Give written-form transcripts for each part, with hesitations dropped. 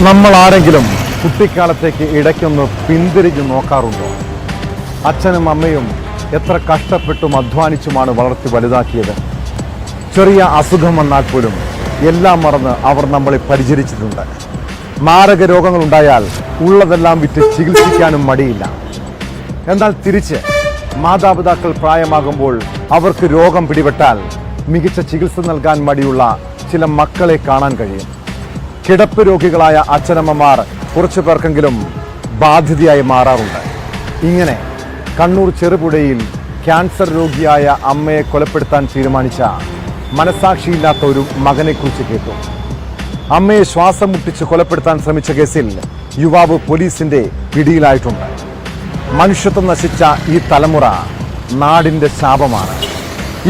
നമ്മൾ ആരെങ്കിലും കുട്ടിക്കാലത്തേക്ക് ഇടയ്ക്കൊന്ന് പിന്തിരിഞ്ഞു നോക്കാറുണ്ടോ? അച്ഛനും അമ്മയും എത്ര കഷ്ടപ്പെട്ടും അധ്വാനിച്ചുമാണ് വളർത്തി വലുതാക്കിയത്. ചെറിയ അസുഖം വന്നാൽ പോലും എല്ലാം മറന്ന് അവർ നമ്മളെ പരിചരിച്ചിട്ടുണ്ട്. മാരക രോഗങ്ങളുണ്ടായാൽ ഉള്ളതെല്ലാം വിറ്റ് ചികിത്സിക്കാനും മടിയില്ല. എന്നാൽ തിരിച്ച് മാതാപിതാക്കൾ പ്രായമാകുമ്പോൾ അവർക്ക് രോഗം പിടിപെട്ടാൽ മികച്ച ചികിത്സ നൽകാൻ മടിയുള്ള ചില മക്കളെ കാണാൻ കഴിയും. കിടപ്പ് രോഗികളായ അച്ഛനമ്മമാർ കുറച്ചു പേർക്കെങ്കിലും ബാധ്യതയായി മാറാറുണ്ട്. ഇങ്ങനെ കണ്ണൂർ ചെറുപുഴയിൽ ക്യാൻസർ രോഗിയായ അമ്മയെ കൊലപ്പെടുത്താൻ തീരുമാനിച്ച മനസാക്ഷിയില്ലാത്ത ഒരു മകനെക്കുറിച്ച് കേട്ടു. അമ്മയെ ശ്വാസം മുട്ടിച്ച് കൊലപ്പെടുത്താൻ ശ്രമിച്ച കേസിൽ യുവാവ് പോലീസിന്റെ പിടിയിലായിട്ടുണ്ട്. മനുഷ്യത്വം നശിച്ച ഈ തലമുറ നാടിന്റെ ശാപമാണ്.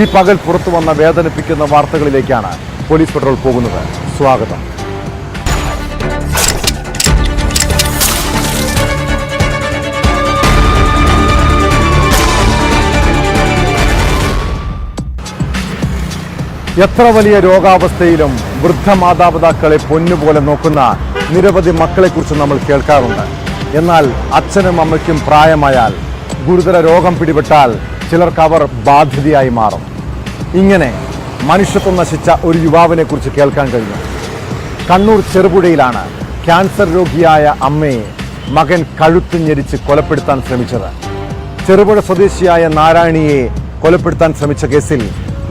ഈ പകൽ പുറത്തു വന്ന വേദനിപ്പിക്കുന്ന വാർത്തകളിലേക്കാണ് പോലീസ് പെട്രോൾ പോകുന്നത്. സ്വാഗതം. എത്ര വലിയ രോഗാവസ്ഥയിലും വൃദ്ധ മാതാപിതാക്കളെ പൊന്നുപോലെ നോക്കുന്ന നിരവധി മക്കളെക്കുറിച്ച് നമ്മൾ കേൾക്കാറുണ്ട്. എന്നാൽ അച്ഛനും അമ്മയ്ക്കും പ്രായമായാൽ, ഗുരുതര രോഗം പിടിപെട്ടാൽ ചിലർക്ക് അവർ ബാധ്യതയായി മാറും. ഇങ്ങനെ മനുഷ്യത്വം നശിച്ച ഒരു യുവാവിനെ കുറിച്ച് കേൾക്കാൻ കഴിഞ്ഞു. കണ്ണൂർ ചെറുപുഴയിലാണ് ക്യാൻസർ രോഗിയായ അമ്മയെ മകൻ കഴുത്ത് ഞെരിച്ച് കൊലപ്പെടുത്താൻ ശ്രമിച്ചത്. ചെറുപുഴ സ്വദേശിയായ നാരായണിയെ കൊലപ്പെടുത്താൻ ശ്രമിച്ച കേസിൽ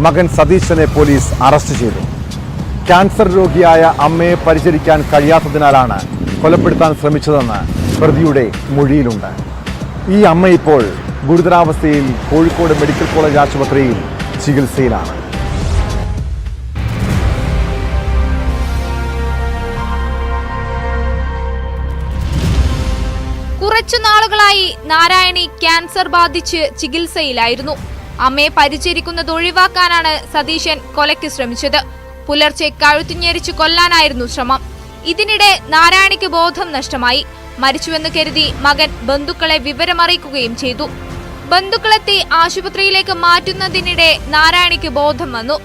മകൻ സതീശനെ പോലീസ് അറസ്റ്റ് ചെയ്തു. ക്യാൻസർ രോഗിയായ അമ്മയെ പരിചരിക്കാൻ കഴിയാത്തതിനാലാണ് കൊലപ്പെടുത്താൻ ശ്രമിച്ചതെന്ന് പ്രതിയുടെ മൊഴിയിലുണ്ട്. ഈ അമ്മ ഇപ്പോൾ ഗുരുതരാവസ്ഥയിൽ കോഴിക്കോട് മെഡിക്കൽ കോളേജ് ആശുപത്രിയിൽ ചികിത്സയിലാണ്. കുറച്ചു നാളുകളായി നാരായണി ക്യാൻസർ ബാധിച്ച് ചികിത്സയിലായിരുന്നു. അമ്മയെ പരിചരിക്കുന്നത് ഒഴിവാക്കാനാണ് സതീശൻ കൊലയ്ക്ക് ശ്രമിച്ചത്. പുലർച്ചെ കഴുത്തുഞ്ഞെരിച്ച് കൊല്ലാനായിരുന്നു ശ്രമം. ഇതിനിടെ നാരായണിക്ക് ബോധം നഷ്ടമായി. മരിച്ചുവെന്ന് കരുതി മകൻ ബന്ധുക്കളെ വിവരമറിയിക്കുകയും ചെയ്തു. ബന്ധുക്കളെത്തി ആശുപത്രിയിലേക്ക് മാറ്റുന്നതിനിടെ നാരായണിക്ക് ബോധം വന്നു.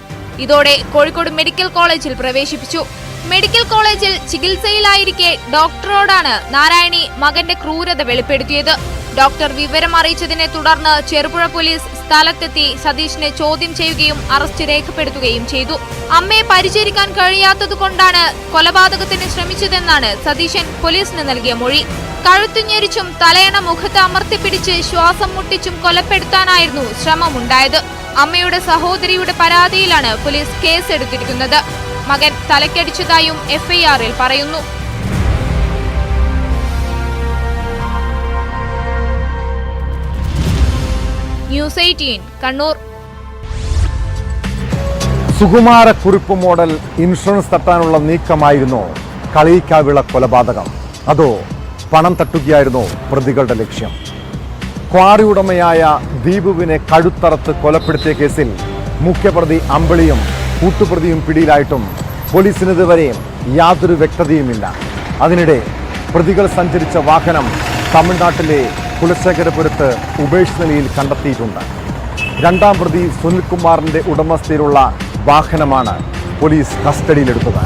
ഇതോടെ കോഴിക്കോട് മെഡിക്കൽ കോളേജിൽ പ്രവേശിപ്പിച്ചു. മെഡിക്കൽ കോളേജിൽ ചികിത്സയിലായിരിക്കെ ഡോക്ടറോടാണ് നാരായണി മകന്റെ ക്രൂരത വെളിപ്പെടുത്തിയത്. ഡോക്ടർ വിവരം അറിയിച്ചതിനെ തുടർന്ന് ചെറുപുഴ പോലീസ് സ്ഥലത്തെത്തി സതീഷിനെ ചോദ്യം ചെയ്യുകയും അറസ്റ്റ് രേഖപ്പെടുത്തുകയും ചെയ്തു. അമ്മയെ പരിചരിക്കാൻ കഴിയാത്തതുകൊണ്ടാണ് കൊലപാതകത്തിന് ശ്രമിച്ചതെന്നാണ് സതീശൻ പോലീസിന് നൽകിയ മൊഴി. കഴുത്തുഞ്ഞെരിച്ചും തലയണ മുഖത്ത് അമർത്തിപ്പിടിച്ച് ശ്വാസം മുട്ടിച്ചും കൊലപ്പെടുത്താനായിരുന്നു ശ്രമമുണ്ടായത്. അമ്മയുടെ സഹോദരിയുടെ പരാതിയിലാണ് പോലീസ് കേസെടുത്തിരിക്കുന്നത്. മകൻ തലക്കടിച്ചതായും എഫ്ഐആറിൽ പറയുന്നു. News 18 Kannur. Sukumarakurup model insurance തട്ടാനുള്ള നീക്കമായിരുന്നോ കളിയിക്കാവിള കൊലപാതകം? അതോ പണം തട്ടുകയായിരുന്നോ പ്രതികളുടെ ലക്ഷ്യം? ക്വാറി ഉടമയായ ദീപുവിനെ കഴുത്തറത്ത് കൊലപ്പെടുത്തിയ കേസിൽ മുഖ്യപ്രതി അമ്പിളിയും കൂട്ടുപ്രതിയും പിടിയിലായിട്ടും പോലീസിന് ഇതുവരെയും യാതൊരു വ്യക്തതയുമില്ല. അതിനിടെ പ്രതികൾ സഞ്ചരിച്ച വാഹനം തമിഴ്നാട്ടിലെ കുലശേഖരപുരത്ത് ഉപേക്ഷിച്ച നിലയിൽ കണ്ടെത്തിയിട്ടുണ്ട്. രണ്ടാം പ്രതി സുനിൽകുമാറിന്റെ ഉടമസ്ഥയിലുള്ള വാഹനമാണ് പോലീസ് കസ്റ്റഡിയിലെടുത്തത്.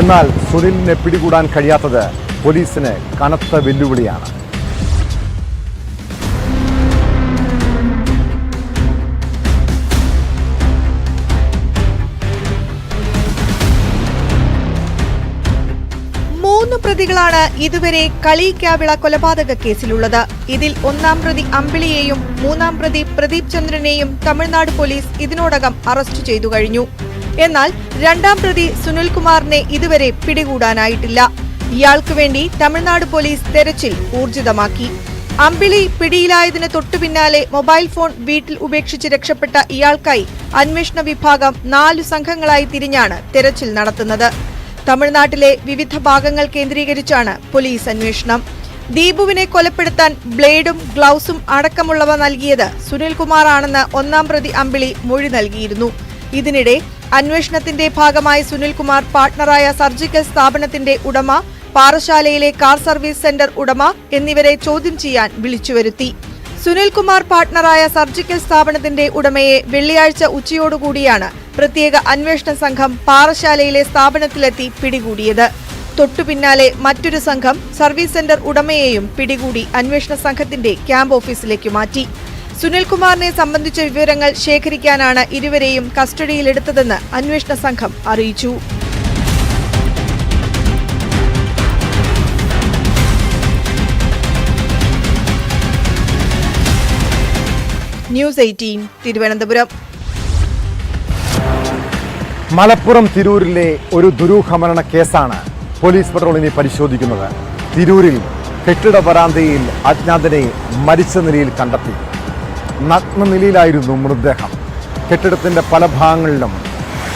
എന്നാൽ സുനിലിനെ പിടികൂടാൻ കഴിയാത്തത് പോലീസിന് കനത്ത വെല്ലുവിളിയാണ്. പ്രതികളാണ് ഇതുവരെ കളിയിക്കാവിള കൊലപാതക കേസിലുള്ളത്. ഇതിൽ ഒന്നാം പ്രതി അമ്പിളിയെയും മൂന്നാം പ്രതി പ്രദീപ് ചന്ദ്രനെയും തമിഴ്നാട് പോലീസ് ഇതിനോടകം അറസ്റ്റ് ചെയ്തു കഴിഞ്ഞു. എന്നാൽ രണ്ടാം പ്രതി സുനിൽകുമാറിനെ ഇതുവരെ പിടികൂടാനായിട്ടില്ല. ഇയാൾക്ക് വേണ്ടി തമിഴ്നാട് പോലീസ് തെരച്ചിൽ ഊർജിതമാക്കി. അമ്പിളി പിടിയിലായതിന് തൊട്ടുപിന്നാലെ മൊബൈൽ ഫോൺ വീട്ടിൽ ഉപേക്ഷിച്ച് രക്ഷപ്പെട്ട ഇയാൾക്കായി അന്വേഷണ വിഭാഗം 4 സംഘങ്ങളായി തിരിഞ്ഞാണ് തെരച്ചിൽ നടത്തുന്നത്. തമിഴ്നാട്ടിലെ വിവിധ ഭാഗങ്ങൾ കേന്ദ്രീകരിച്ചാണ് പോലീസ് അന്വേഷണം. ദീപുവിനെ കൊലപ്പെടുത്താൻ ബ്ലേഡും ഗ്ലൗസും അടക്കമുള്ളവ നൽകിയത് സുനിൽകുമാറാണെന്ന് ഒന്നാം പ്രതി അമ്പിളി മൊഴി നൽകിയിരുന്നു. ഇതിനിടെ അന്വേഷണത്തിന്റെ ഭാഗമായി സുനിൽകുമാർ പാർട്ണറായ സർജിക്കൽ സ്ഥാപനത്തിന്റെ ഉടമ, പാറശാലയിലെ കാർ സർവീസ് സെന്റർ ഉടമ എന്നിവരെ ചോദ്യം ചെയ്യാൻ വിളിച്ചുവരുത്തി. സുനിൽകുമാർ പാർട്ണറായ സർജിക്കൽ സ്ഥാപനത്തിന്റെ ഉടമയെ വെള്ളിയാഴ്ച ഉച്ചയോടുകൂടിയാണ് പ്രത്യേക അന്വേഷണ സംഘം പാറശാലയിലെ സ്ഥാപനത്തിലെത്തി പിടികൂടിയത്. തൊട്ടുപിന്നാലെ മറ്റൊരു സംഘം സർവീസ് സെന്റർ ഉടമയെയും പിടികൂടി അന്വേഷണ സംഘത്തിന്റെ ക്യാമ്പ് ഓഫീസിലേക്ക് മാറ്റി. സുനിൽകുമാറിനെ സംബന്ധിച്ച വിവരങ്ങൾ ശേഖരിക്കാനാണ് ഇരുവരെയും കസ്റ്റഡിയിലെടുത്തതെന്ന് അന്വേഷണ സംഘം അറിയിച്ചു. ന്യൂസ് 18 തിരുവനന്തപുരം. മലപ്പുറം തിരൂരിലെ ഒരു ദുരൂഹമരണ കേസാണ് പോലീസ് പട്രോൾ ഇനി പരിശോധിക്കുന്നത്. തിരൂരിൽ കെട്ടിട വരാന്തയിൽ അജ്ഞാതനെ മരിച്ച നിലയിൽ കണ്ടെത്തി. നഗ്ന നിലയിലായിരുന്നു മൃതദേഹം. കെട്ടിടത്തിന്റെ പല ഭാഗങ്ങളിലും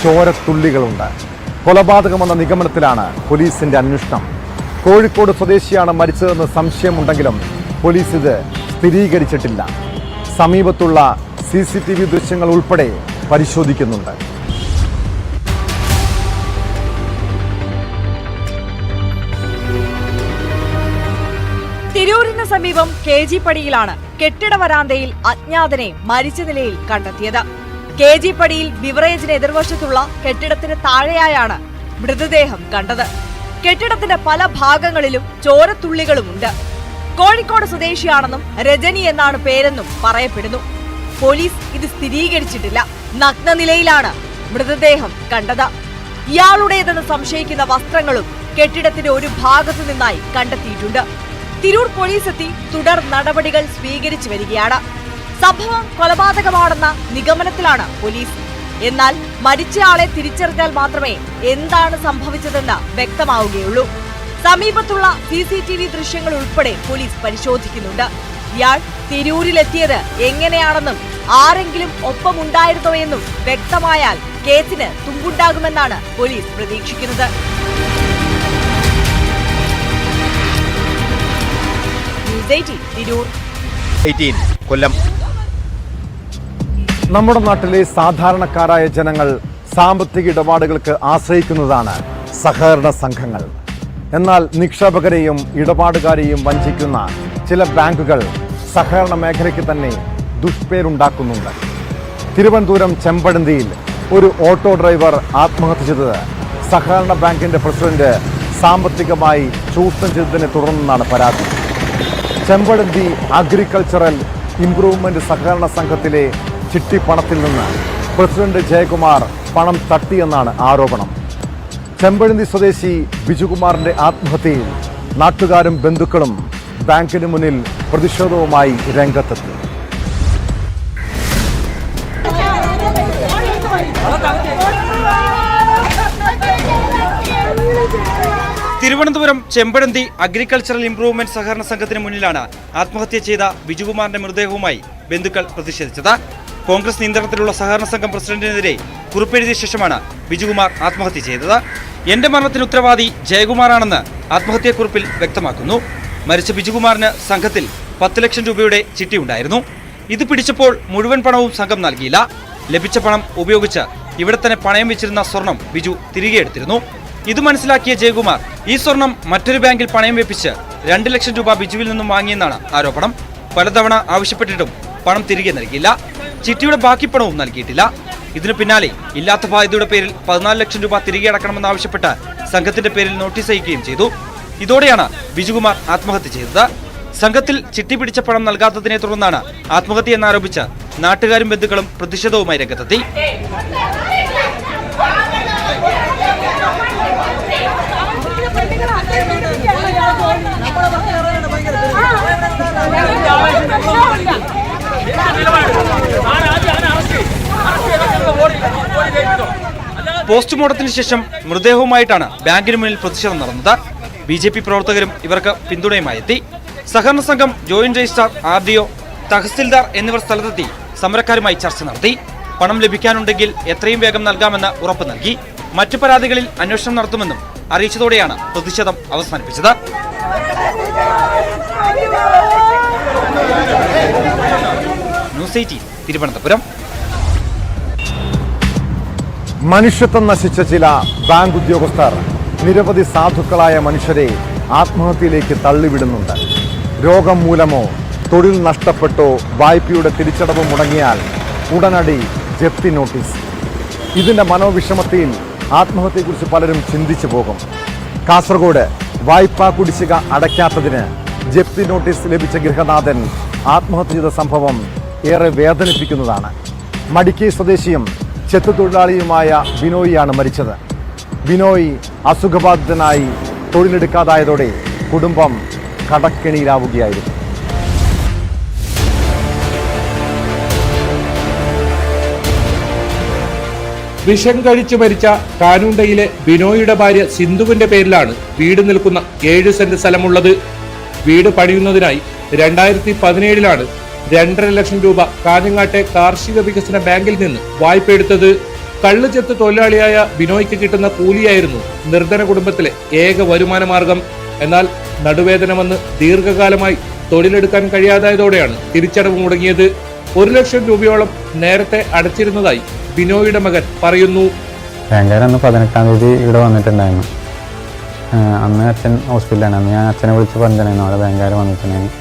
ചോരത്തുള്ളികളുണ്ട്. കൊലപാതകമെന്ന നിഗമനത്തിലാണ് പോലീസിന്റെ അന്വേഷണം. കോഴിക്കോട് സ്വദേശിയാണ് മരിച്ചതെന്ന് സംശയമുണ്ടെങ്കിലും പോലീസ് ഇത് സ്ഥിരീകരിച്ചിട്ടില്ല. സമീപത്തുള്ള CCTV ദൃശ്യങ്ങൾ ഉൾപ്പെടെ പരിശോധിക്കുന്നുണ്ട്. തിരൂരിന് സമീപം KG പടിയിലാണ് കെട്ടിട വരാന്തയിൽ അജ്ഞാതനെ മരിച്ച നിലയിൽ കണ്ടെത്തിയത്. KG പടിയിൽ ബിവറേജിന് എതിർവശത്തുള്ള കെട്ടിടത്തിന് താഴെയായാണ് മൃതദേഹം കണ്ടത്. കെട്ടിടത്തിന്റെ പല ഭാഗങ്ങളിലും ചോരത്തുള്ളികളുമുണ്ട്. കോഴിക്കോട് സ്വദേശിയാണെന്നും രജനി എന്നാണ് പേരെന്നും പറയപ്പെടുന്നു. പോലീസ് ഇത് സ്ഥിരീകരിച്ചിട്ടില്ല. നഗ്ന നിലയിലാണ് മൃതദേഹം കണ്ടത്. ഇയാളുടേതെന്ന് സംശയിക്കുന്ന വസ്ത്രങ്ങളും കെട്ടിടത്തിന്റെ ഒരു ഭാഗത്തു നിന്നായി കണ്ടെത്തിയിട്ടുണ്ട്. തിരൂർ പോലീസ് എത്തി തുടർ നടപടികൾ സ്വീകരിച്ചു വരികയാണ്. സംഭവം കൊലപാതകമാണെന്ന നിഗമനത്തിലാണ് പോലീസ്. എന്നാൽ മരിച്ചയാളെ തിരിച്ചറിഞ്ഞാൽ മാത്രമേ എന്താണ് സംഭവിച്ചതെന്ന് വ്യക്തമാവുകയുള്ളൂ. സമീപത്തുള്ള CCTV ദൃശ്യങ്ങൾ ഉൾപ്പെടെ പോലീസ് പരിശോധിക്കുന്നുണ്ട്. ഇയാൾ തിരൂരിലെത്തിയത് എങ്ങനെയാണെന്നും ആരെങ്കിലും ഒപ്പമുണ്ടായിരുന്നോ എന്നും വ്യക്തമായാൽ കേസിന് തുമ്പുണ്ടാകുമെന്നാണ് പോലീസ് പ്രതീക്ഷിക്കുന്നത്. തിരൂർ 18 കൊല്ലം. നമ്മുടെ നാട്ടിലെ സാധാരണക്കാരായ ജനങ്ങൾ സാമ്പത്തിക ഇടപാടുകൾക്ക് ആശ്രയിക്കുന്നതാണ് സഹകരണ സംഘങ്ങൾ. എന്നാൽ നിക്ഷേപകരെയും ഇടപാടുകാരെയും വഞ്ചിക്കുന്ന ചില ബാങ്കുകൾ സഹകരണ മേഖലയ്ക്ക് തന്നെ ദുഷ്പേരുണ്ടാക്കുന്നുണ്ട്. തിരുവനന്തപുരം ചെമ്പഴന്തിയിൽ ഒരു ഓട്ടോ ഡ്രൈവർ ആത്മഹത്യ ചെയ്തത് സഹകരണ ബാങ്കിന്റെ പ്രസിഡന്റ് സാമ്പത്തികമായി ചൂഷണം ചെയ്തതിനെ തുടർന്നാണ് പരാതി. ചെമ്പഴന്തി അഗ്രികൾച്ചറൽ ഇംപ്രൂവ്മെന്റ് സഹകരണ സംഘത്തിലെ ചിട്ടിപ്പണത്തിൽ നിന്ന് പ്രസിഡന്റ് ജയകുമാർ പണം തട്ടിയെന്നാണ് ആരോപണം. ചെമ്പഴന്തി സ്വദേശി ബിജുകുമാറിന്റെ ആത്മഹത്യയിൽ നാട്ടുകാരും ബന്ധുക്കളും ബാങ്കിന് മുന്നിൽ പ്രതിഷേധവുമായി രംഗത്തെത്തി. തിരുവനന്തപുരം ചെമ്പഴന്തി അഗ്രികൾച്ചറൽ ഇംപ്രൂവ്മെന്റ് സഹകരണ സംഘത്തിന് മുന്നിലാണ് ആത്മഹത്യ ചെയ്ത ബിജുകുമാറിന്റെ മൃതദേഹവുമായി ബന്ധുക്കൾ പ്രതിഷേധിച്ചത്. കോൺഗ്രസ് നിയന്ത്രണത്തിലുള്ള സഹകരണ സംഘം പ്രസിഡന്റിനെതിരെ കുറിപ്പെഴുതിയ ശേഷമാണ് ബിജുകുമാർ ആത്മഹത്യ ചെയ്തത്. എന്റെ മരണത്തിന് ഉത്തരവാദി ജയകുമാറാണെന്ന് ആത്മഹത്യാക്കുറിപ്പിൽ വ്യക്തമാക്കുന്നു. മരിച്ച ബിജുകുമാറിന് സംഘത്തിൽ 10 ലക്ഷം രൂപയുടെ ചിട്ടിയുണ്ടായിരുന്നു. ഇത് പിടിച്ചപ്പോൾ മുഴുവൻ പണവും സംഘം നൽകിയില്ല. ലഭിച്ച പണം ഉപയോഗിച്ച് ഇവിടെ തന്നെ പണയം വെച്ചിരുന്ന സ്വർണം ബിജു തിരികെ എടുത്തിരുന്നു. ഇത് മനസ്സിലാക്കിയ ജയകുമാർ ഈ സ്വർണം മറ്റൊരു ബാങ്കിൽ പണയം വെപ്പിച്ച് 2 ലക്ഷം രൂപ ബിജുവിൽ നിന്നും വാങ്ങിയെന്നാണ് ആരോപണം. പലതവണ ആവശ്യപ്പെട്ടിട്ടും പണം തിരികെ നൽകിയില്ല. ചിട്ടിയുടെ ബാക്കി പണവും നൽകിയിട്ടില്ല. ഇതിനു പിന്നാലെ ഇല്ലാത്ത ബാധ്യതയുടെ പേരിൽ 14 ലക്ഷം രൂപ തിരികെ അടക്കണമെന്നാവശ്യപ്പെട്ട് സംഘത്തിന്റെ പേരിൽ നോട്ടീസ് അയക്കുകയും ചെയ്തു. ഇതോടെയാണ് ബിജുകുമാർ ആത്മഹത്യ ചെയ്തത്. സംഘത്തിൽ ചിട്ടി പിടിച്ച പണം നൽകാത്തതിനെ തുടർന്നാണ് ആത്മഹത്യ എന്നാരോപിച്ച് നാട്ടുകാരും ബന്ധുക്കളും പ്രതിഷേധവുമായി രംഗത്തെത്തി. പോസ്റ്റ്മോർട്ടത്തിന് ശേഷം മൃതദേഹവുമായിട്ടാണ് ബാങ്കിന് മുന്നിൽ പ്രതിഷേധം നടന്നത്. BJP പ്രവർത്തകരും ഇവർക്ക് പിന്തുണയുമായി എത്തി. സഹകരണ സംഘം ജോയിന്റ് രജിസ്ട്രാർ, RDO, തഹസിൽദാർ എന്നിവർ സ്ഥലത്തെത്തി സമരക്കാരുമായി ചർച്ച നടത്തി. പണം ലഭിക്കാനുണ്ടെങ്കിൽ എത്രയും വേഗം നൽകാമെന്ന് ഉറപ്പ് നൽകി. മറ്റു പരാതികളിൽ അന്വേഷണം നടത്തുമെന്നും അറിയിച്ചതോടെയാണ് പ്രതിഷേധം അവസാനിപ്പിച്ചത്. ന്യൂസ് 18 തിരുവനന്തപുരം. മനുഷ്യത്വം നശിച്ച ചില ബാങ്ക് ഉദ്യോഗസ്ഥർ നിരവധി സാധുക്കളായ മനുഷ്യരെ ആത്മഹത്യയിലേക്ക് തള്ളിവിടുന്നുണ്ട്. രോഗം മൂലമോ തൊഴിൽ നഷ്ടപ്പെട്ടോ വായ്പയുടെ തിരിച്ചടവ് മുടങ്ങിയാൽ ഉടനടി ജപ്തി നോട്ടീസ്. ഇതിന്റെ മനോവിഷമത്തിൽ ആത്മഹത്യയെക്കുറിച്ച് പലരും ചിന്തിച്ചു പോകും. കാസർഗോഡ് വായ്പാ കുടിശ്ശിക അടയ്ക്കാത്തതിന് ജപ്തി നോട്ടീസ് ലഭിച്ച ഗൃഹനാഥൻ ആത്മഹത്യ ചെയ്ത സംഭവം ഏറെ വേദനിപ്പിക്കുന്നതാണ്. മടിക്കൈ സ്വദേശിയും ചെത്തുതൊഴിലാളിയുമായ ബിനോയിയാണ് മരിച്ചത്. ബിനോയ് അസുഖബാധിതനായി തൊഴിലെടുക്കാതായതോടെ കുടുംബം കടക്കെണിയിലാവുകയായിരുന്നു. വിഷം കഴിച്ചു മരിച്ച കാനുണ്ടയിലെ ബിനോയുടെ ഭാര്യ സിന്ധുവിന്റെ പേരിലാണ് വീട് നിൽക്കുന്ന 7 സെന്റ് സ്ഥലമുള്ളത്. വീട് പണിയുന്നതിനായി 2017 2.5 ലക്ഷം രൂപ കാഞ്ഞങ്ങാട്ടെ കാർഷിക വികസന ബാങ്കിൽ നിന്ന് വായ്പയെടുത്തത്. കള്ളുചെത്ത് തൊഴിലാളിയായ ബിനോയ്ക്ക് കിട്ടുന്ന കൂലിയായിരുന്നു നിർധന കുടുംബത്തിലെ ഏക വരുമാന മാർഗം. എന്നാൽ നടുവേദന വന്ന് ദീർഘകാലമായി തൊഴിലെടുക്കാൻ കഴിയാതായതോടെയാണ് തിരിച്ചടവ് മുടങ്ങിയത്. 1 ലക്ഷം രൂപയോളം നേരത്തെ അടച്ചിരുന്നതായി ബിനോയുടെ മകൻ പറയുന്നു. ബാങ്കുകാർ അന്ന് 18-ാം തീയതി ഇവിടെ വന്നിട്ടുണ്ടായിരുന്നു. അന്ന് അച്ഛൻ ഹോസ്പിറ്റലാണ്. അന്ന് ഞാൻ അച്ഛനെ വിളിച്ച് പറഞ്ഞിട്ടുണ്ടായിരുന്നു അവിടെ ബാങ്കുകാർ വന്നിട്ടുണ്ടായിരുന്നു.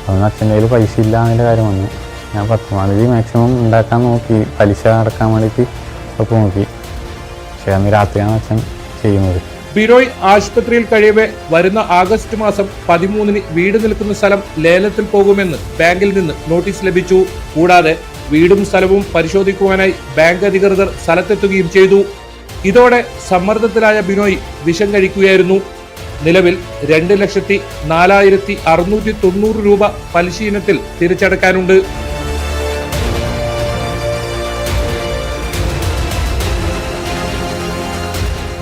അന്ന് അച്ഛൻ്റെ കയ്യിൽ പൈസ ഇല്ല എന്നതിൻ്റെ കാര്യം വന്നു. ഞാൻ 10-ാം തീയതി മാക്സിമം ഉണ്ടാക്കാൻ നോക്കി, പലിശ അടക്കാൻ വേണ്ടിയിട്ട് ഒക്കെ നോക്കി. പക്ഷേ അന്ന് രാത്രിയാണ് അച്ഛൻ ചെയ്യുന്നത്. ബിനോയ് ആശുപത്രിയിൽ കഴിയവേ വരുന്ന ആഗസ്റ്റ് മാസം 13-ന് വീട് നിൽക്കുന്ന സ്ഥലം ലേലത്തിൽ പോകുമെന്ന് ബാങ്കിൽ നിന്ന് നോട്ടീസ് ലഭിച്ചു. കൂടാതെ വീടും സ്ഥലവും പരിശോധിക്കുവാനായി ബാങ്ക് അധികൃതർ സ്ഥലത്തെത്തുകയും ചെയ്തു. ഇതോടെ സമ്മർദ്ദത്തിലായ ബിനോയ് വിഷം കഴിക്കുകയായിരുന്നു. നിലവിൽ 2,04,690 രൂപ പലിശ ഇനത്തിൽ തിരിച്ചടക്കാനുണ്ട്.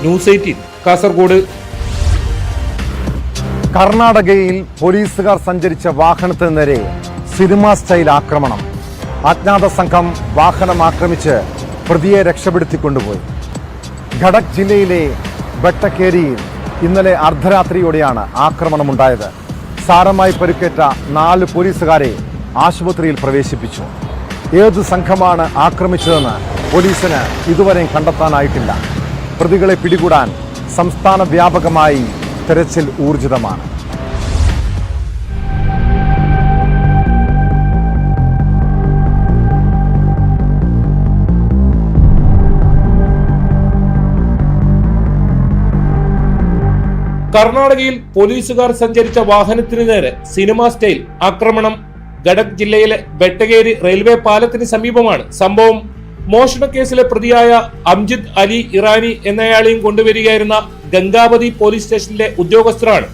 ന്യൂസ് 18 കാസർഗോഡ്. കർണാടകയിൽ പോലീസുകാർ സഞ്ചരിച്ച വാഹനത്തിന് നേരെ സിനിമാ സ്റ്റൈൽ ആക്രമണം. അജ്ഞാത സംഘം വാഹനം ആക്രമിച്ച് പ്രതിയെ രക്ഷപ്പെടുത്തിക്കൊണ്ടുപോയി. ഘടക് ജില്ലയിലെ ബെട്ടക്കേരിയിൽ ഇന്നലെ അർദ്ധരാത്രിയോടെയാണ് ആക്രമണമുണ്ടായത്. സാരമായി പരിക്കേറ്റ 4 പോലീസുകാരെ ആശുപത്രിയിൽ പ്രവേശിപ്പിച്ചു. ഏതു സംഘമാണ് ആക്രമിച്ചതെന്ന് പോലീസിന് ഇതുവരെയും കണ്ടെത്താനായിട്ടില്ല. പ്രതികളെ പിടികൂടാൻ സംസ്ഥാന വ്യാപകമായി തെരച്ചിൽ ഊർജിതമാണ്. കർണാടകയിൽ പോലീസുകാർ സഞ്ചരിച്ച വാഹനത്തിന് നേരെ സിനിമാ സ്റ്റൈൽ ആക്രമണം. ഘടക് ജില്ലയിലെ ബെട്ടഗേരി റെയിൽവേ പാലത്തിന് സമീപമാണ് സംഭവം. മോഷണക്കേസിലെ പ്രതിയായ അംജിദ് അലി ഇറാനി എന്നയാളെയും കൊണ്ടുവരികയായിരുന്ന ഗംഗാവതി പോലീസ് സ്റ്റേഷനിലെ ഉദ്യോഗസ്ഥരാണ്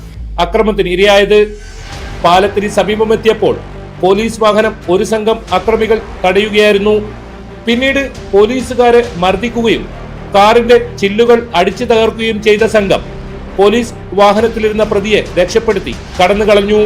അക്രമത്തിന് ഇരയായത്. പാലത്തിന് സമീപമെത്തിയപ്പോൾ പോലീസ് വാഹനം ഒരു സംഘം അക്രമികൾ തടയുകയായിരുന്നു. പിന്നീട് പോലീസുകാരെ മർദ്ദിക്കുകയും കാറിന്റെ ചില്ലുകൾ അടിച്ചു തകർക്കുകയും ചെയ്ത സംഘം പോലീസ് വാഹനത്തിലിരുന്ന പ്രതിയെ രക്ഷപ്പെടുത്തി കടന്നുകളഞ്ഞു.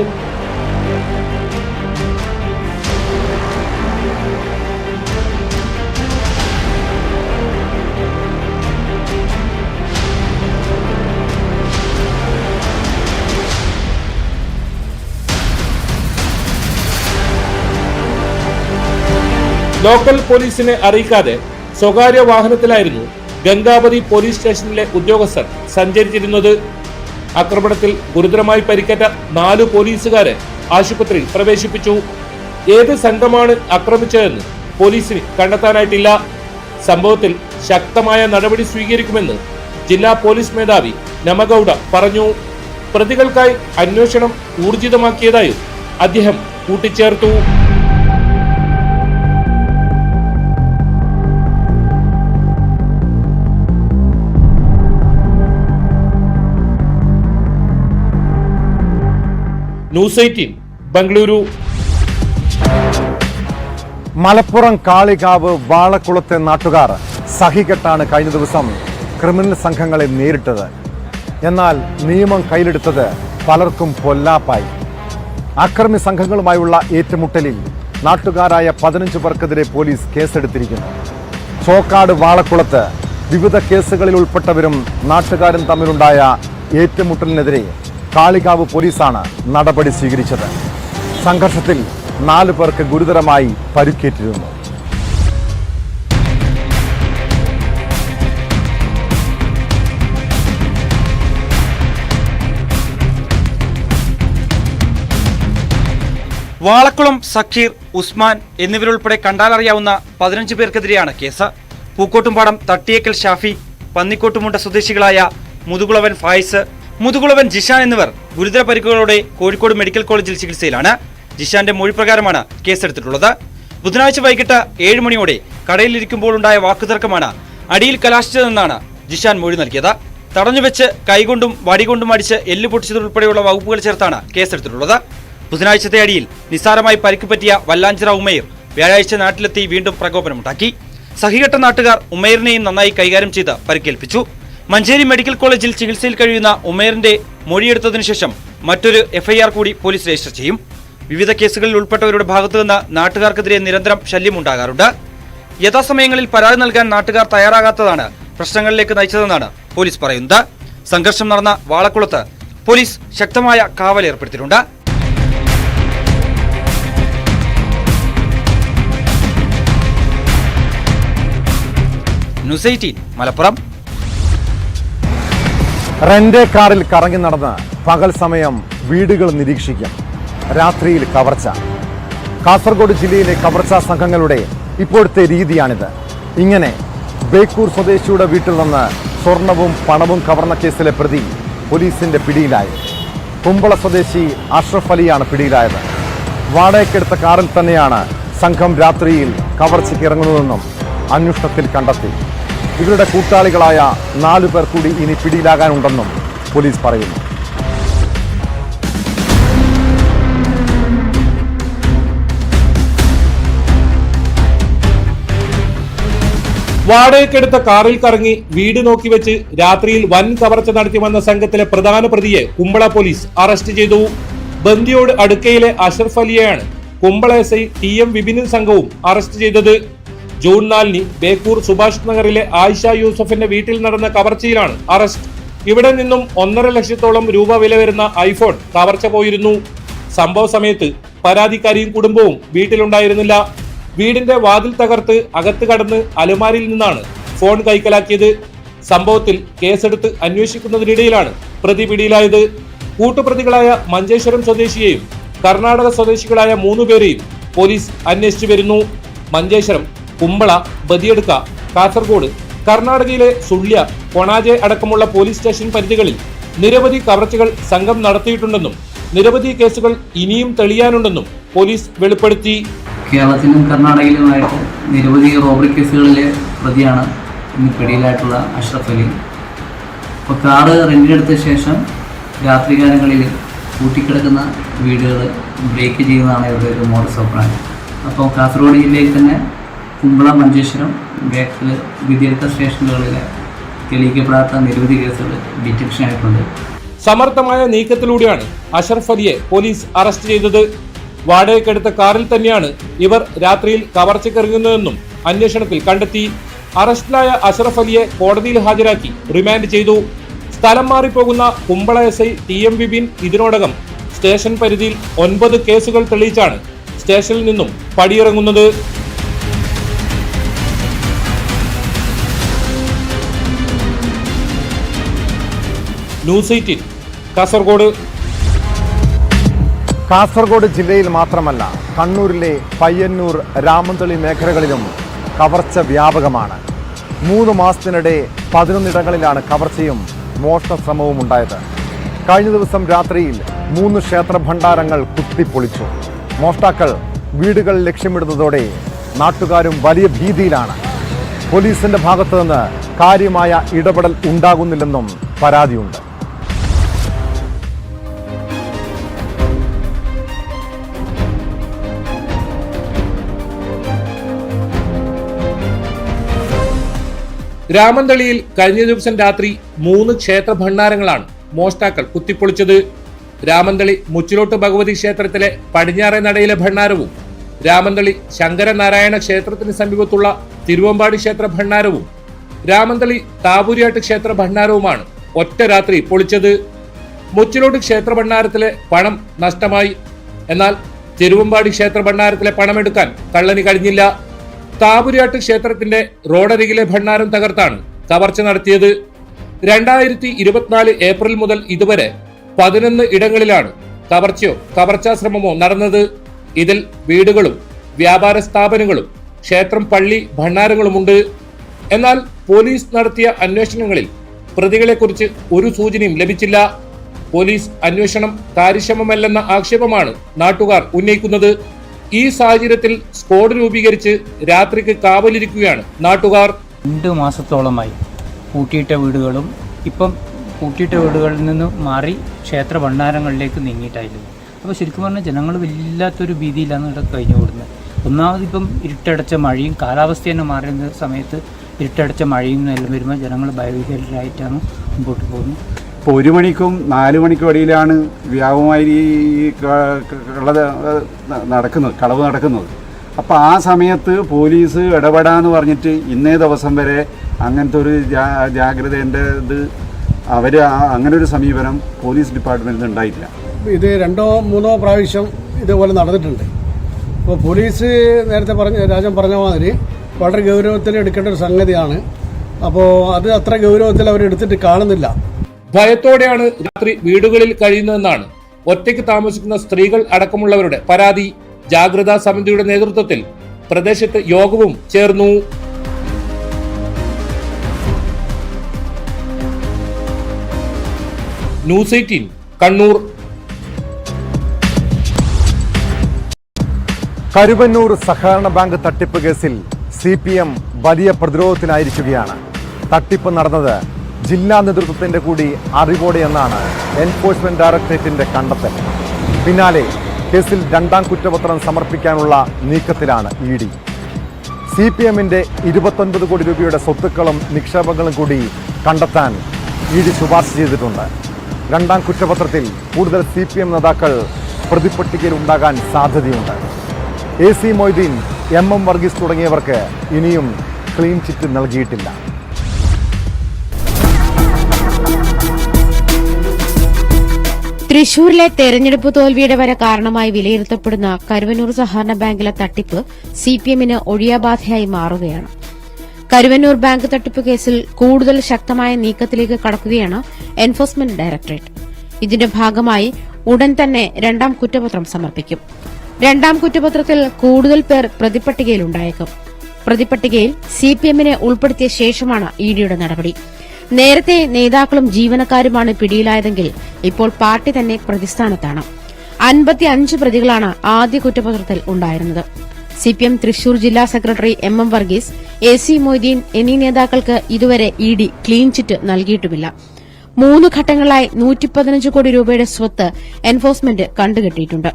ലോക്കൽ പോലീസിനെ അറിയിക്കാതെ സ്വകാര്യ വാഹനത്തിലായിരുന്നു ഗംഗാവതി പോലീസ് സ്റ്റേഷനിലെ ഉദ്യോഗസ്ഥർ സഞ്ചരിച്ചിരുന്നത്. ആക്രമണത്തിൽ ഗുരുതരമായി പരിക്കേറ്റ 4 പോലീസുകാരെ ആശുപത്രിയിൽ പ്രവേശിപ്പിച്ചു. ഏത് സംഘമാണ് ആക്രമിച്ചതെന്ന് പോലീസിന് കണ്ടെത്താനായിട്ടില്ല. സംഭവത്തിൽ ശക്തമായ നടപടി സ്വീകരിക്കുമെന്ന് ജില്ലാ പോലീസ് മേധാവി നമഗൌഡ പറഞ്ഞു. പ്രതികൾക്കായി അന്വേഷണം ഊർജിതമാക്കിയതായും അദ്ദേഹം കൂട്ടിച്ചേർത്തു. ന്യൂസ് 18 ബംഗളൂരു. മലപ്പുറം കാളികാവ് വാളക്കുളത്തെ നാട്ടുകാർ സഹികെട്ടാണ് കഴിഞ്ഞ ദിവസം ക്രിമിനൽ സംഘങ്ങളെ നേരിട്ടത്. എന്നാൽ നിയമം കയ്യിലെടുത്തത് പലർക്കും പൊല്ലാപ്പായി. അക്രമി സംഘങ്ങളുമായുള്ള ഏറ്റുമുട്ടലിൽ നാട്ടുകാരായ 15 പേർക്കെതിരെ പോലീസ് കേസെടുത്തിരിക്കുന്നു. ചോക്കാട് വാളക്കുളത്ത് വിവിധ കേസുകളിൽ ഉൾപ്പെട്ടവരും നാട്ടുകാരും തമ്മിലുണ്ടായ ഏറ്റുമുട്ടലിനെതിരെ കാളികാവ് പോലീസാണ് നടപടി സ്വീകരിച്ചത്. സംഘർഷത്തിൽ 4 പേർക്ക് ഗുരുതരമായി പരിക്കേറ്റിരുന്നു. വാളക്കുളം സക്കീർ, ഉസ്മാൻ എന്നിവരുൾപ്പെടെ കണ്ടാലറിയാവുന്ന 15 പേർക്കെതിരെയാണ് കേസ്. പൂക്കോട്ടുംപാടം തട്ടിയേക്കൽ ഷാഫി, പന്നിക്കോട്ടുമുണ്ട സ്വദേശികളായ മുതുകുളവൻ ഫായിസ്, മുതുകുളവൻ ജിഷാൻ എന്നിവർ ഗുരുതര പരിക്കുകളോടെ കോഴിക്കോട് മെഡിക്കൽ കോളേജിൽ ചികിത്സയിലാണ്. ജിഷാന്റെ മൊഴി പ്രകാരമാണ് കേസെടുത്തിട്ടുള്ളത്. ബുധനാഴ്ച വൈകിട്ട് 7 മണിയോടെ കടയിലിരിക്കുമ്പോഴുണ്ടായ വാക്കുതർക്കമാണ് അടിയിൽ കലാശിച്ചതെന്നാണ് ജിഷാൻ മൊഴി നൽകിയത്. തടഞ്ഞുവെച്ച് കൈകൊണ്ടും വടികൊണ്ടും അടിച്ച് എല്ല് പൊട്ടിച്ചതുൾപ്പെടെയുള്ള വകുപ്പുകൾ ചേർത്താണ് കേസെടുത്തിട്ടുള്ളത്. ബുധനാഴ്ചത്തെ അടിയിൽ നിസ്സാരമായി പരിക്ക് പറ്റിയ വല്ലാഞ്ചിറ ഉമേർ വ്യാഴാഴ്ച നാട്ടിലെത്തി വീണ്ടും പ്രകോപനമുണ്ടാക്കി. സഹികെട്ട നാട്ടുകാർ ഉമേറിനെയും നന്നായി കൈകാര്യം ചെയ്ത് പരിക്കേൽപ്പിച്ചു. മഞ്ചേരി മെഡിക്കൽ കോളേജിൽ ചികിത്സയിൽ കഴിയുന്ന ഉമേറിന്റെ മൊഴിയെടുത്തതിനു ശേഷം മറ്റൊരു എഫ്ഐആർ കൂടി പോലീസ് രജിസ്റ്റർ ചെയ്യും. വിവിധ കേസുകളിൽ ഉൾപ്പെട്ടവരുടെ ഭാഗത്തുനിന്ന് നാട്ടുകാർക്കെതിരെ നിരന്തരം ശല്യമുണ്ടാകാറുണ്ട്. യഥാസമയങ്ങളിൽ പരാതി നൽകാൻ നാട്ടുകാർ തയ്യാറാകാത്തതാണ് പ്രശ്നങ്ങളിലേക്ക് നയിച്ചതെന്നാണ് പോലീസ് പറയുന്നത്. സംഘർഷം നടന്ന വാളക്കുളത്ത് പോലീസ് ശക്തമായ കാവൽ ഏർപ്പെടുത്തിയിട്ടുണ്ട്. ന്യൂസ് 18 മലപ്പുറം. റെന്റ് കാറിൽ കറങ്ങി നടന്ന് പകൽ സമയം വീടുകൾ നിരീക്ഷിക്കും, രാത്രിയിൽ കവർച്ച. കാസർഗോഡ് ജില്ലയിലെ കവർച്ചാ സംഘങ്ങളുടെ ഇപ്പോഴത്തെ രീതിയാണിത്. ഇങ്ങനെ ബേക്കൂർ സ്വദേശിയുടെ വീട്ടിൽ നിന്ന് സ്വർണവും പണവും കവർന്ന കേസിലെ പ്രതി പോലീസിന്റെ പിടിയിലായി. കുമ്പള സ്വദേശി അഷ്റഫ് അലിയാണ് പിടിയിലായത്. വാടകയ്ക്കെടുത്ത കാറിൽ തന്നെയാണ് സംഘം രാത്രിയിൽ കവർച്ചയ്ക്ക് ഇറങ്ങുന്നതെന്നും അന്വേഷണത്തിൽ കണ്ടെത്തി. ഇവരുടെ കൂട്ടാളികളായ 4 പേർ കൂടി ഇനി പിടിയിലാകാനുണ്ടെന്നും പോലീസ് പറയുന്നു. വാടകയ്ക്കെടുത്ത കാറിൽ കറങ്ങി വീട് നോക്കി വെച്ച് രാത്രിയിൽ വൻ കവർച്ച നടത്തി വന്ന സംഘത്തിലെ പ്രധാന പ്രതിയെ കുമ്പള പോലീസ് അറസ്റ്റ് ചെയ്തു. ബന്ദിയോട് അടുക്കയിലെ അഷ്റഫ് അലിയെയാണ് കുമ്പള എസ്ഐ TM വിപിനും സംഘവും അറസ്റ്റ് ചെയ്തത്. ജൂൺ 4-ന് ബേക്കൂർ സുഭാഷ് നഗറിലെ ആയിഷ യൂസഫിന്റെ വീട്ടിൽ നടന്ന കവർച്ചയിലാണ് അറസ്റ്റ്. ഇവിടെ നിന്നും 1.5 ലക്ഷത്തോളം രൂപ വില വരുന്ന ഐഫോൺ കവർച്ച പോയിരുന്നു. സംഭവ സമയത്ത് പരാതിക്കാരിയും കുടുംബവും വീട്ടിലുണ്ടായിരുന്നില്ല. വീടിന്റെ വാതിൽ തകർത്ത് അകത്ത് കടന്ന് അലമാരിയിൽ നിന്നാണ് ഫോൺ കൈക്കലാക്കിയത്. സംഭവത്തിൽ കേസെടുത്ത് അന്വേഷിക്കുന്നതിനിടയിലാണ് പ്രതി പിടിയിലായത്. കൂട്ടുപ്രതികളായ മഞ്ചേശ്വരം സ്വദേശിയെയും കർണാടക സ്വദേശികളായ 3 പേരെയും പോലീസ് അന്വേഷിച്ചു വരുന്നു. മഞ്ചേശ്വരം, കുമ്പള, ബദിയടുക്ക, കാസർഗോഡ്, കർണാടകയിലെ സുള്യ, കൊണാജെ അടക്കമുള്ള പോലീസ് സ്റ്റേഷൻ പരിധികളിൽ നിരവധി കവർച്ചകൾ സംഘം നടത്തിയിട്ടുണ്ടെന്നും നിരവധി കേസുകൾ ഇനിയും തെളിയാനുണ്ടെന്നും പോലീസ് വെളിപ്പെടുത്തി. കേരളത്തിലും കർണാടകയിലുമായിട്ട് നിരവധി റോബറി കേസുകളിലെ പ്രതിയാണ് ഇന്ന് പിടിയിലായിട്ടുള്ള അഷ്റഫ് അലി. അപ്പോൾ കാറ് റെന്റിനെടുത്ത ശേഷം രാത്രികാലങ്ങളിൽ കൂട്ടിക്കിടക്കുന്ന വീടുകൾ ബ്രേക്ക് ചെയ്യുന്നതാണ് ഇവരുടെ ഒരു മോഡസ് ഓപ്പറാൻഡി. അപ്പോൾ കാസർഗോഡ് ജില്ലയിൽ തന്നെ കുമ്പള, മഞ്ചേശ്വരം, ബേക്കൽ, വിദ്യാർത്ഥ സ്റ്റേഷനുകളിലെ തെളിയിക്കപ്പെടാത്ത നിരവധി കേസുകൾ ഡിറ്റക്ഷൻ ആയിട്ടുണ്ട്. സമർത്ഥമായ നീക്കത്തിലൂടെയാണ് അഷ്റഫ് അലിയെ പോലീസ് അറസ്റ്റ് ചെയ്തത്. വാടകയ്ക്കെടുത്ത കാറിൽ തന്നെയാണ് ഇവർ രാത്രിയിൽ കവർച്ചയ്ക്കിറങ്ങുന്നതെന്നും അന്വേഷണത്തിൽ കണ്ടെത്തി. അറസ്റ്റിലായ അഷ്റഫ് അലിയെ കോടതിയിൽ ഹാജരാക്കി റിമാൻഡ് ചെയ്തു. സ്ഥലം മാറിപ്പോകുന്ന കുമ്പള എസ്ഐ TM വിപിൻ ഇതിനോടകം സ്റ്റേഷൻ പരിധിയിൽ 9 കേസുകൾ തെളിയിച്ചാണ് സ്റ്റേഷനിൽ നിന്നും പടിയിറങ്ങുന്നത്. ന്യൂസ് 18 കാസർഗോഡ്. കാസർഗോഡ് ജില്ലയിൽ മാത്രമല്ല, കണ്ണൂരിലെ പയ്യന്നൂർ, രാമന്തളി മേഖലകളിലും കവർച്ച വ്യാപകമാണ്. 3 മാസത്തിനിടെ 11 ഇടങ്ങളിലാണ് കവർച്ചയും മോഷണ ശ്രമവും ഉണ്ടായത്. കഴിഞ്ഞ ദിവസം രാത്രിയിൽ 3 ക്ഷേത്ര ഭണ്ഡാരങ്ങൾ കുത്തിപ്പൊളിച്ചു. മോഷ്ടാക്കൾ വീടുകൾ ലക്ഷ്യമിടുന്നതോടെ നാട്ടുകാരും വലിയ ഭീതിയിലാണ്. പോലീസിന്റെ ഭാഗത്തുനിന്ന് കാര്യമായ ഇടപെടൽ ഉണ്ടാകുന്നില്ലെന്നും പരാതിയുണ്ട്. രാമന്തളിയിൽ കഴിഞ്ഞ ദിവസം രാത്രി 3 ക്ഷേത്ര ഭണ്ഡാരങ്ങളാണ് മോഷ്ടാക്കൾ കുത്തിപ്പൊളിച്ചത്. രാമന്തളി മുച്ചിലോട്ട് ഭഗവതി ക്ഷേത്രത്തിലെ പടിഞ്ഞാറേ നടയിലെ ഭണ്ഡാരവും രാമന്തളി ശങ്കരനാരായണ ക്ഷേത്രത്തിന് സമീപത്തുള്ള തിരുവമ്പാടി ക്ഷേത്ര ഭണ്ഡാരവും രാമന്തളി താപൂരിയാട്ട് ക്ഷേത്ര ഭണ്ഡാരവുമാണ് ഒറ്റ രാത്രി പൊളിച്ചത്. മുച്ചിലോട്ട് ക്ഷേത്ര ഭണ്ഡാരത്തിലെ പണം നഷ്ടമായി. എന്നാൽ തിരുവമ്പാടി ക്ഷേത്ര ഭണ്ഡാരത്തിലെ പണമെടുക്കാൻ കള്ളന് കഴിഞ്ഞില്ല. താപുരിയാട്ട് ക്ഷേത്രത്തിന്റെ റോഡരികിലെ ഭണ്ഡാരം തകർത്താണ് കവർച്ച നടത്തിയത്. 2024 ഏപ്രിൽ മുതൽ ഇതുവരെ 11 ഇടങ്ങളിലാണ് കവർച്ചയോ കവർച്ചാ ശ്രമമോ നടന്നത്. ഇതിൽ വീടുകളും വ്യാപാര സ്ഥാപനങ്ങളും ക്ഷേത്രം, പള്ളി, ഭണ്ഡാരങ്ങളുമുണ്ട്. എന്നാൽ പോലീസ് നടത്തിയ അന്വേഷണങ്ങളിൽ പ്രതികളെക്കുറിച്ച് ഒരു സൂചനയും ലഭിച്ചില്ല. പോലീസ് അന്വേഷണം കാര്യക്ഷമമല്ലെന്ന ആക്ഷേപമാണ് നാട്ടുകാർ ഉന്നയിക്കുന്നത്. ഈ സാഹചര്യത്തിൽ സ്ക്വാഡ് രൂപീകരിച്ച് രാത്രിക്ക് കാവലിരിക്കുകയാണ് നാട്ടുകാർ. 2 മാസത്തോളമായി പൂട്ടിയിട്ട വീടുകളും ഇപ്പം പൂട്ടിയിട്ട വീടുകളിൽ നിന്ന് മാറി ക്ഷേത്ര ഭണ്ഡാരങ്ങളിലേക്ക് നീങ്ങിയിട്ടായിരുന്നു. അപ്പോൾ ശരിക്കും പറഞ്ഞാൽ ജനങ്ങൾ വല്ലാത്തൊരു ഭീതിയിലാണ് ഇവിടെ കഴിഞ്ഞു കൂടുന്നത്. ഒന്നാമത് ഇപ്പം ഇരുട്ടടച്ച മഴയും കാലാവസ്ഥ തന്നെ മാറുന്ന സമയത്ത് ഇരുട്ടടച്ച മഴയും എല്ലാം വരുമ്പോൾ ജനങ്ങൾ ഭയഭീതരായിട്ടാണ് മുമ്പോട്ട് പോകുന്നത്. ഇപ്പോൾ 1 മണിക്കും 4 മണിക്കും ഇടയിലാണ് വ്യാപകമായി ഈ കളവ് നടക്കുന്നത്. അപ്പോൾ ആ സമയത്ത് പോലീസ് ഇടപെടാന്ന് പറഞ്ഞിട്ട് ഇന്നേ ദിവസം വരെ അങ്ങനത്തെ ഒരു ജാഗ്രതേൻ്റെ അങ്ങനെ ഒരു സമീപനം പോലീസ് ഡിപ്പാർട്ട്മെൻറ്റിൽ ഉണ്ടായിട്ടില്ല. ഇത് 2-3 പ്രാവശ്യം ഇതുപോലെ നടന്നിട്ടുണ്ട്. അപ്പോൾ പോലീസ് നേരത്തെ രാജൻ പറഞ്ഞ മാതിരി വളരെ ഗൗരവത്തിൽ എടുക്കേണ്ട ഒരു സംഗതിയാണ്. അപ്പോൾ അത് അത്ര ഗൗരവത്തിൽ അവരെടുത്തിട്ട് കാണുന്നില്ല. ഭയത്തോടെയാണ് രാത്രി വീടുകളിൽ കഴിയുന്നതെന്നാണ് ഒറ്റയ്ക്ക് താമസിക്കുന്ന സ്ത്രീകൾ അടക്കമുള്ളവരുടെ പരാതി. ജാഗ്രതാ സമിതിയുടെ നേതൃത്വത്തിൽ പ്രദേശത്ത് യോഗവും ചേർന്നു. ന്യൂസ് 18 കണ്ണൂർ. കരുവന്നൂർ സഹകരണ ബാങ്ക് തട്ടിപ്പ് കേസിൽ CPM വലിയ പ്രതിരോധത്തിലായിരിക്കുകയാണ്. തട്ടിപ്പ് നടന്നത് ജില്ലാ നേതൃത്വത്തിന്റെ കൂടി അറിവോടെയെന്നാണ് എൻഫോഴ്സ്മെന്റ് ഡയറക്ടറേറ്റിന്റെ കണ്ടെത്തൽ. പിന്നാലെ കേസിൽ 2ാം കുറ്റപത്രം സമർപ്പിക്കാനുള്ള നീക്കത്തിലാണ് ED. CPMന്റെ 29 കോടി രൂപയുടെ സ്വത്തുക്കളും നിക്ഷേപങ്ങളും കൂടി കണ്ടെത്താൻ ED ശുപാർശ ചെയ്തിട്ടുണ്ട്. 2ാം കുറ്റപത്രത്തിൽ കൂടുതൽ CPM നേതാക്കൾ പ്രതിപട്ടികയിൽ ഉണ്ടാകാൻ സാധ്യതയുണ്ട്. AC മൊയ്തീൻ, MM വർഗീസ് തുടങ്ങിയവർക്ക് ഇനിയും ക്ലീൻ ചിറ്റ് നൽകിയിട്ടില്ല. തൃശൂരിലെ തെരഞ്ഞെടുപ്പ് തോൽവിയുടെ വരെ കാരണമായി വിലയിരുത്തപ്പെടുന്ന കരുവന്നൂർ സഹകരണ ബാങ്കിലെ തട്ടിപ്പ് CPMന് ഒഴിയാബാധയായി മാറുകയാണ്. കരുവന്നൂർ ബാങ്ക് തട്ടിപ്പ് കേസിൽ കൂടുതൽ ശക്തമായ നീക്കത്തിലേക്ക് കടക്കുകയാണ് എൻഫോഴ്സ്മെന്റ് ഡയറക്ടറേറ്റ്. ഇതിന്റെ ഭാഗമായി ഉടൻ തന്നെ 2ാം കുറ്റപത്രം സമർപ്പിക്കും. 2ാം കുറ്റപത്രത്തിൽ കൂടുതൽ പേർ പ്രതിപട്ടികയിലുണ്ടായേക്കും. പ്രതിപട്ടികയിൽ CPMനെ ഉൾപ്പെടുത്തിയ ശേഷമാണ് EDയുടെ നടപടി. നേരത്തെ നേതാക്കളും ജീവനക്കാരുമാണ് പിടിയിലായതെങ്കിൽ ഇപ്പോൾ പാർട്ടി തന്നെ പ്രതിസ്ഥാനത്താണ്. 55 പ്രതികളാണ് ആദ്യ കുറ്റപത്രത്തിൽ ഉണ്ടായിരുന്നത്. CPM തൃശൂർ ജില്ലാ secretary MM Varghese, AC Moideen എന്നീ നേതാക്കൾക്ക് ഇതുവരെ ED ക്ലീൻ ചിറ്റ് നൽകിയിട്ടുമില്ല. 3 ഘട്ടങ്ങളായി 115 കോടി രൂപയുടെ സ്വത്ത് എൻഫോഴ്സ്മെന്റ് കണ്ടുകെട്ടിയിട്ടുണ്ട്.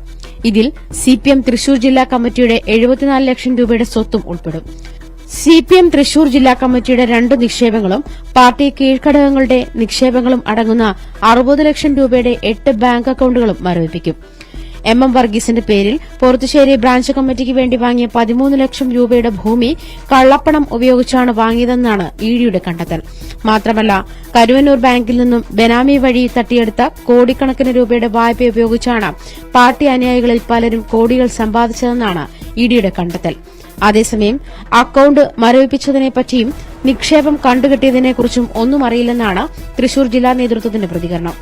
ഇതിൽ CPM തൃശൂർ ജില്ലാ കമ്മിറ്റിയുടെ 74 ലക്ഷം രൂപയുടെ സ്വത്തും ഉൾപ്പെടും. CPM തൃശൂർ ജില്ലാ കമ്മിറ്റിയുടെ 2 നിക്ഷേപങ്ങളും പാർട്ടി കീഴ്ഘടകങ്ങളുടെ നിക്ഷേപങ്ങളും അടങ്ങുന്ന 60 ലക്ഷം രൂപയുടെ 8 ബാങ്ക് അക്കൌണ്ടുകളും മരവിപ്പിക്കും. MM വർഗീസിന്റെ പേരിൽ പോർത്തുശ്ശേരി ബ്രാഞ്ച് കമ്മിറ്റിക്ക് വേണ്ടി വാങ്ങിയ 13 ലക്ഷം രൂപയുടെ ഭൂമി കള്ളപ്പണം ഉപയോഗിച്ചാണ് വാങ്ങിയതെന്നാണ് EDയുടെ കണ്ടെത്തൽ. മാത്രമല്ല, കരുവന്നൂർ ബാങ്കിൽ നിന്നും ബെനാമി വഴി തട്ടിയെടുത്ത കോടിക്കണക്കിന് രൂപയുടെ വായ്പ ഉപയോഗിച്ചാണ് പാർട്ടി അനുയായികളിൽ പലരും കോടികൾ സമ്പാദിച്ചതെന്നാണ് EDയുടെ കണ്ടെത്തൽ. അതേസമയം അക്കൌണ്ട് മരവിപ്പിച്ചതിനെപ്പറ്റിയും നിക്ഷേപം കണ്ടുകെട്ടിയതിനെക്കുറിച്ചും ഒന്നും അറിയില്ലെന്നാണ് തൃശൂർ ജില്ലാ നേതൃത്വത്തിന്റെ പ്രതികരണം.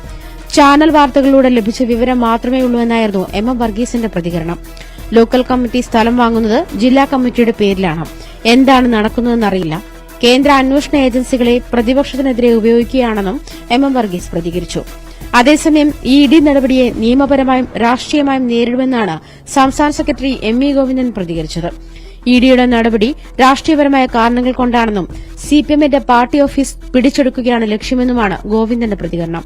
ചാനൽ വാർത്തകളിലൂടെ ലഭിച്ച വിവരം മാത്രമേ ഉള്ളൂവെന്നായിരുന്നു MM വർഗീസിന്റെ പ്രതികരണം. ലോക്കൽ കമ്മിറ്റി സ്ഥലം വാങ്ങുന്നത് ജില്ലാ കമ്മിറ്റിയുടെ പേരിലാണ്. എന്താണ് നടക്കുന്നതെന്നറിയില്ല. കേന്ദ്ര അന്വേഷണ ഏജൻസികളെ പ്രതിപക്ഷത്തിനെതിരെ ഉപയോഗിക്കുകയാണെന്നും MM വർഗീസ് പ്രതികരിച്ചു. അതേസമയം ED നടപടിയെ നിയമപരമായും രാഷ്ട്രീയമായും നേരിടുമെന്നാണ് സംസ്ഥാന സെക്രട്ടറി ME ഗോവിന്ദൻ പ്രതികരിച്ചത്. EDയുടെ നടപടി രാഷ്ട്രീയപരമായ കാരണങ്ങൾ കൊണ്ടാണെന്നും CPMന്റെ പാർട്ടി ഓഫീസ് പിടിച്ചെടുക്കുകയാണ് ലക്ഷ്യമെന്നുമാണ് ഗോവിന്ദന്റെ പ്രതികരണം.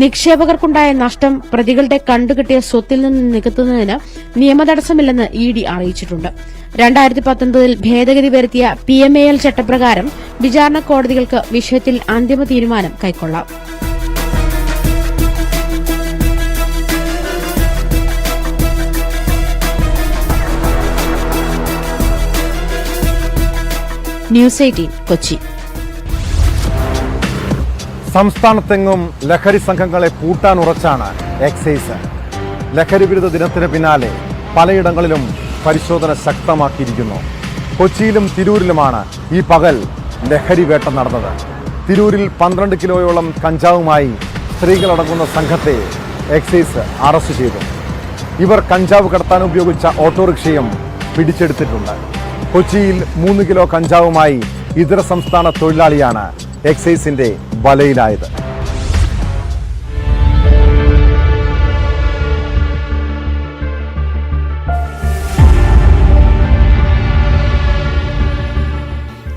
നിക്ഷേപകർക്കുണ്ടായ നഷ്ടം പ്രതികളുടെ കണ്ടുകെട്ടിയ സ്വത്തിൽ നിന്ന് നികത്തുന്നതിന് നിയമതടസ്സമില്ലെന്ന് ED അറിയിച്ചിട്ടുണ്ട്. 2019 ഭേദഗതി വരുത്തിയ PMAL ചട്ടപ്രകാരം വിചാരണ കോടതികൾക്ക് വിഷയത്തിൽ അന്തിമ തീരുമാനം കൈക്കൊള്ളാം. ന്യൂസ് 18 കൊച്ചി. സംസ്ഥാനത്തെങ്ങും ലഹരി സംഘങ്ങളെ പൂട്ടാനുറച്ചാണ് എക്സൈസ്. ലഹരി വിരുദ്ധ ദിനത്തിന് പിന്നാലെ പലയിടങ്ങളിലും പരിശോധന ശക്തമാക്കിയിരിക്കുന്നു. കൊച്ചിയിലും തിരൂരിലുമാണ് ഈ പകൽ ലഹരി വേട്ട നടന്നത്. തിരൂരിൽ 12 കിലോയോളം കഞ്ചാവുമായി സ്ത്രീകളടങ്ങുന്ന സംഘത്തെ എക്സൈസ് അറസ്റ്റ് ചെയ്തു. ഇവർ കഞ്ചാവ് കടത്താൻ ഉപയോഗിച്ച ഓട്ടോറിക്ഷയും പിടിച്ചെടുത്തിട്ടുണ്ട്. കൊച്ചിയിൽ 3 കിലോ കഞ്ചാവുമായി ഇതര സംസ്ഥാന തൊഴിലാളിയാണ് എക്സൈസിന്റെ വലയിലായത്.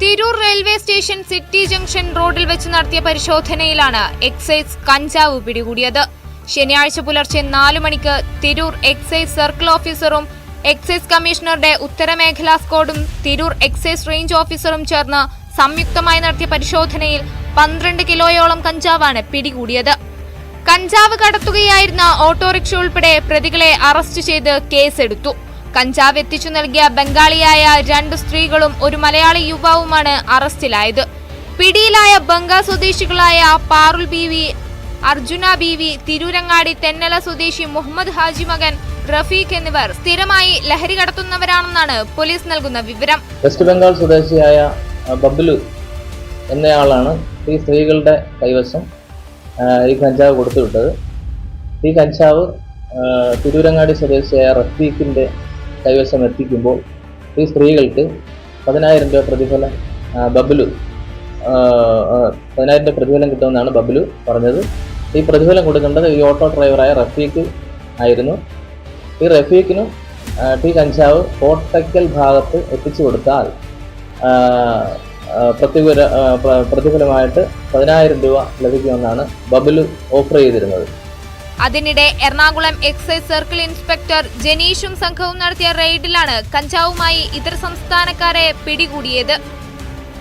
Tirur railway station city junction റോഡിൽ വെച്ച് നടത്തിയ പരിശോധനയിലാണ് എക്സൈസ് കഞ്ചാവ് പിടികൂടിയത്. ശനിയാഴ്ച പുലർച്ചെ 4 മണിക്ക് തിരൂർ എക്സൈസ് സർക്കിൾ ഓഫീസറും എക്സൈസ് കമ്മീഷണറുടെ ഉത്തരമേഖലാ സ്ക്വാഡും തിരൂർ എക്സൈസ് റേഞ്ച് ഓഫീസറും ചേർന്ന് സംയുക്തമായി നടത്തിയ പരിശോധനയിൽ 12 കിലോയോളം കഞ്ചാവാണ് പിടികൂടിയത്. കഞ്ചാവ് കടത്തുകയായിരുന്ന ഓട്ടോറിക്ഷ ഉൾപ്പെടെ പ്രതികളെ അറസ്റ്റ് ചെയ്ത് കേസെടുത്തു. കഞ്ചാവ് എത്തിച്ചു നൽകിയ ബംഗാളിയായ 2 സ്ത്രീകളും ഒരു മലയാളി യുവാവുമാണ് അറസ്റ്റിലായത്. പിടിയിലായ ബംഗാൾ സ്വദേശികളായ പാറുൽ ബീവി, അർജുന ബീവി, തിരൂരങ്ങാടി തെന്നല സ്വദേശി മുഹമ്മദ് ഹാജി മകൻ റഫീഖ് എന്നിവർ സ്ഥിരമായി ലഹരി കടത്തുന്നവരാണെന്നാണ് പോലീസ് നൽകുന്ന വിവരം. വെസ്റ്റ് ബംഗാൾ സ്വദേശിയായ ബബ്ലു എന്നയാളാണ് ഈ സ്ത്രീകളുടെ കൈവശം ഈ കഞ്ചാവ് കൊടുത്തുവിട്ടത്. ഈ കഞ്ചാവ് തിരൂരങ്ങാടി സ്വദേശിയായ റഫീഖിന്റെ കൈവശം എത്തിക്കുമ്പോൾ ഈ സ്ത്രീകൾക്ക് 10,000 രൂപ പ്രതിഫലം ബബ്ലു 10,000 രൂപ പ്രതിഫലം കിട്ടുമെന്നാണ് ബബ്ലു പറഞ്ഞത്. ഈ പ്രതിഫലം കൊടുക്കേണ്ടത് ഈ ഓട്ടോ ഡ്രൈവറായ റഫീഖ് ആയിരുന്നു. ഈ റഫീഖിനും ഈ കഞ്ചാവ് കോട്ടക്കൽ ഭാഗത്ത് എത്തിച്ചു കൊടുത്താൽ പ്രതിഫലമായിട്ട് 10,000 രൂപ ലഭിക്കുമെന്നാണ് ബബ്ലു ഓഫർ ചെയ്തിരുന്നത്. അതിനിടെ എറണാകുളം എക്സൈസ് സർക്കിൾ ഇൻസ്പെക്ടർ ജനീഷും സംഘവും നടത്തിയ റെയ്ഡിലാണ് കഞ്ചാവുമായി ഇതര സംസ്ഥാനക്കാരെ പിടികൂടിയത്.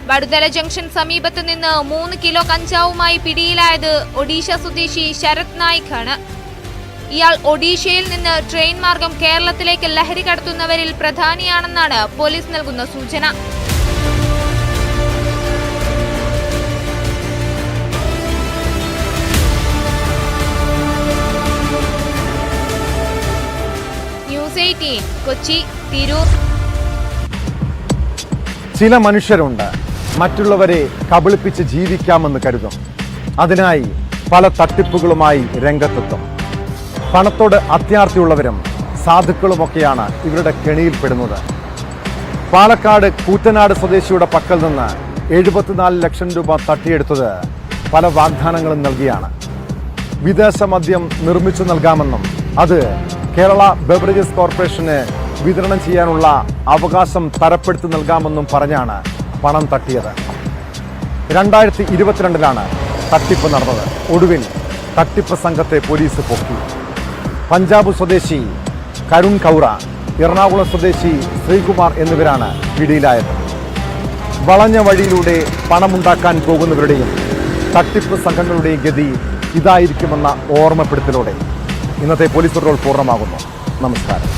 വടുതല ജംഗ്ഷൻ സമീപത്ത് നിന്ന് 3 കിലോ കഞ്ചാവുമായി പിടിയിലായത് ഒഡീഷ സ്വദേശി ശരത് നായിക് ആണ്. ഇയാൾ ഒഡീഷയിൽ നിന്ന് ട്രെയിൻ മാർഗം കേരളത്തിലേക്ക് ലഹരി കടത്തുന്നവരിൽ പ്രധാനിയാണെന്നാണ് പോലീസ് നൽകുന്ന സൂചന. ന്യൂസ് 18 കൊച്ചി, തിരൂർ. ചില മനുഷ്യരുണ്ട് മറ്റുള്ളവരെ കബളിപ്പിച്ച് ജീവിക്കാമെന്ന് കരുതും. അതിനായി പല തട്ടിപ്പുകളുമായി രംഗത്തെത്തും. പണത്തോട് അത്യാർത്തിയുള്ളവരും സാധുക്കളുമൊക്കെയാണ് ഇവരുടെ കെണിയിൽപ്പെടുന്നത്. പാലക്കാട് കൂറ്റനാട് സ്വദേശിയുടെ പക്കൽ നിന്ന് 74 ലക്ഷം രൂപ തട്ടിയെടുത്തത് പല വാഗ്ദാനങ്ങളും നൽകിയാണ്. വിദേശ മദ്യം നിർമ്മിച്ചു നൽകാമെന്നും അത് കേരള ബെവറേജസ് കോർപ്പറേഷന് വിതരണം ചെയ്യാനുള്ള അവകാശം തരപ്പെടുത്തി നൽകാമെന്നും പറഞ്ഞാണ് പണം തട്ടിയത്. 2022 തട്ടിപ്പ് നടന്നത്. ഒടുവിൽ തട്ടിപ്പ് സംഘത്തെ പോലീസ് പൊക്കി. പഞ്ചാബ് സ്വദേശി കരുൺ കൗറ, എറണാകുളം സ്വദേശി ശ്രീകുമാർ എന്നിവരാണ് പിടിയിലായത്. വളഞ്ഞ വഴിയിലൂടെ പണമുണ്ടാക്കാൻ പോകുന്നവരുടെയും തട്ടിപ്പ് സംഘങ്ങളുടെയും ഗതി ഇതായിരിക്കുമെന്ന ഓർമ്മപ്പെടുത്തലോടെ ഇന്നത്തെ പോലീസ് റോൾ പൂർണ്ണമാകുന്നു. നമസ്കാരം.